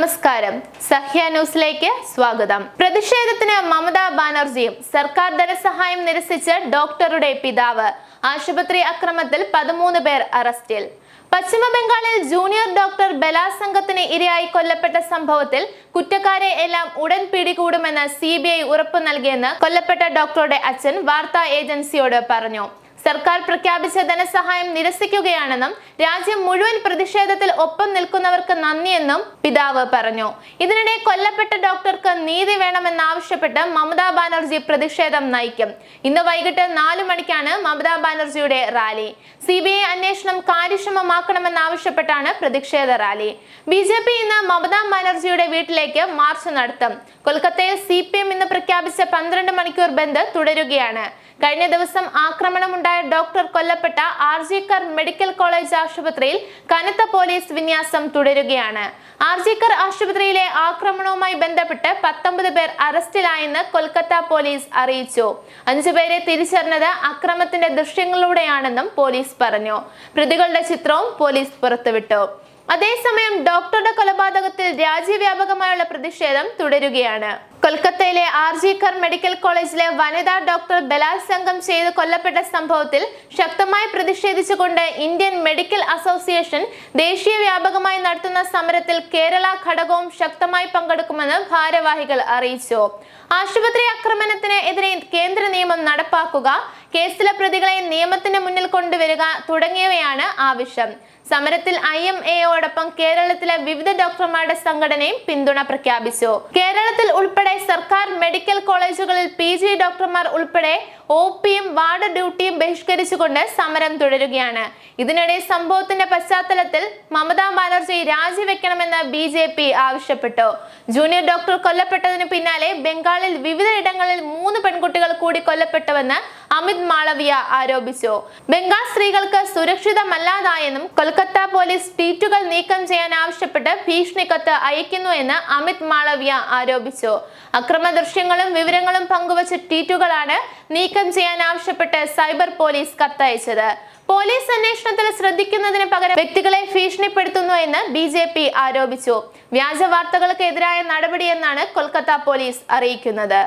നമസ്കാരം. സഹ്യ ന്യൂസിലേക്ക് സ്വാഗതം. പ്രതിഷേധത്തിന് മമതാ ബാനർജിയും സർക്കാർ ധനസഹായം നിരസിച്ച് ഡോക്ടറുടെ പിതാവ്. ആശുപത്രി അക്രമത്തിൽ 13 പേർ അറസ്റ്റിൽ. പശ്ചിമ ബംഗാളിൽ ജൂനിയർ ഡോക്ടർ ബലാത്സംഗത്തിന് ഇരയായി കൊല്ലപ്പെട്ട സംഭവത്തിൽ കുറ്റക്കാരെ എല്ലാം ഉടൻ പിടികൂടുമെന്ന് CBI ഉറപ്പു നൽകിയെന്ന് കൊല്ലപ്പെട്ട ഡോക്ടറുടെ അച്ഛൻ വാർത്താ ഏജൻസിയോട് പറഞ്ഞു. സർക്കാർ പ്രഖ്യാപിച്ച ധനസഹായം നിരസിക്കുകയാണെന്നും രാജ്യം മുഴുവൻ പ്രതിഷേധത്തിൽ ഒപ്പം നിൽക്കുന്നവർക്ക് നന്ദിയെന്നും പിതാവ് പറഞ്ഞു. ഇതിനിടെ കൊല്ലപ്പെട്ട ഡോക്ടർക്ക് നീതി വേണമെന്നാവശ്യപ്പെട്ട് മമതാ ബാനർജി പ്രതിഷേധം നയിക്കും. ഇന്ന് വൈകിട്ട് 4 മണിക്കാണ് മമതാ ബാനർജിയുടെ റാലി. CBI അന്വേഷണം കാര്യക്ഷമമാക്കണമെന്നാവശ്യപ്പെട്ടാണ് പ്രതിഷേധ റാലി. BJP ഇന്ന് മമതാ ബാനർജിയുടെ വീട്ടിലേക്ക് മാർച്ച് നടത്തും. കൊൽക്കത്തയിൽ CPM ഇന്ന് പ്രഖ്യാപിച്ച 12 മണിക്കൂർ ബന്ദ് തുടരുകയാണ്. കഴിഞ്ഞ ദിവസം ആക്രമണമുണ്ടായ ഡോക്ടർ കൊല്ലപ്പെട്ട ആർജിക്കർ മെഡിക്കൽ കോളേജ് ആശുപത്രിയിൽ കനത്ത പോലീസ് വിന്യാസം തുടരുകയാണ്. ആർജിക്കർ ആശുപത്രിയിലെ ആക്രമണവുമായി ബന്ധപ്പെട്ട് 19 പേർ അറസ്റ്റിലായെന്ന് കൊൽക്കത്ത പോലീസ് അറിയിച്ചു. 5 പേരെ തിരിച്ചറിഞ്ഞത് അക്രമത്തിന്റെ ദൃശ്യങ്ങളിലൂടെയാണെന്നും പോലീസ് പറഞ്ഞു. പ്രതികളുടെ ചിത്രവും പോലീസ് പുറത്തുവിട്ടു. അതേസമയം ഡോക്ടറുടെ കൊലപാതകത്തിൽ രാജ്യവ്യാപകമായുള്ള പ്രതിഷേധം തുടരുകയാണ്. കൊൽക്കത്തയിലെ ആർജിക്കർ മെഡിക്കൽ കോളേജിലെ വനിതാ ഡോക്ടർ ബലാത്സംഗം ചെയ്ത് കൊല്ലപ്പെട്ട സംഭവത്തിൽ ശക്തമായി പ്രതിഷേധിച്ചുകൊണ്ട് ഇന്ത്യൻ മെഡിക്കൽ അസോസിയേഷൻ ദേശീയ വ്യാപകമായി നടത്തുന്ന സമരത്തിൽ കേരള ഘടകവും ശക്തമായി പങ്കെടുക്കുമെന്ന് ഭാരവാഹികൾ അറിയിച്ചു. ആശുപത്രി ആക്രമണത്തിന് എതിരെ കേന്ദ്ര നിയമം നടപ്പാക്കുക, കേസിലെ പ്രതികളെ നിയമത്തിന് മുന്നിൽ കൊണ്ടുവരിക തുടങ്ങിയവയാണ് ആവശ്യം. സമരത്തിൽ IMAയോടൊപ്പം കേരളത്തിലെ വിവിധ ഡോക്ടർമാരുടെ സംഘടനയും പിന്തുണ പ്രഖ്യാപിച്ചു. കേരളത്തിൽ ഉൾപ്പെടെ സർക്കാർ മെഡിക്കൽ കോളേജുകളിൽ PG ഡോക്ടർമാർ ഉൾപ്പെടെ OPയും വാർഡ് ഡ്യൂട്ടിയും ബഹിഷ്കരിച്ചുകൊണ്ട് സമരം തുടരുകയാണ്. ഇതിനിടെ സംഭവത്തിന്റെ പശ്ചാത്തലത്തിൽ മമതാ ബാനർജി രാജിവെക്കണമെന്ന് BJP ആവശ്യപ്പെട്ടു. ജൂനിയർ ഡോക്ടർ കൊല്ലപ്പെട്ടതിന് പിന്നാലെ ബംഗാളിൽ വിവിധ ഇടങ്ങളിൽ 3 പെൺകുട്ടികൾ കൂടി കൊല്ലപ്പെട്ടുവെന്ന് അമിത് മാളവിയ ആരോപിച്ചു. ബംഗാൾ സ്ത്രീകൾക്ക് സുരക്ഷിതമല്ലാതായെന്നും കൊൽക്കത്ത പോലീസ് ട്വീറ്റുകൾ നീക്കം ചെയ്യാൻ ആവശ്യപ്പെട്ട് ഭീഷണി കത്ത് അയക്കുന്നുവെന്ന് അമിത് മാളവിയ ആരോപിച്ചു. അക്രമ ദൃശ്യങ്ങളും വിവരങ്ങളും പങ്കുവച്ച ട്വീറ്റുകളാണ് നീക്കം ചെയ്യാൻ ആവശ്യപ്പെട്ട് സൈബർ പോലീസ് കത്തയച്ചത്. പോലീസ് അന്വേഷണത്തിൽ ശ്രദ്ധിക്കുന്നതിന് പകരം വ്യക്തികളെ ഭീഷണിപ്പെടുത്തുന്നു എന്ന് BJP ആരോപിച്ചു. വ്യാജ വാർത്തകൾക്ക് എതിരായ നടപടിയെന്നാണ് കൊൽക്കത്ത പോലീസ് അറിയിക്കുന്നത്.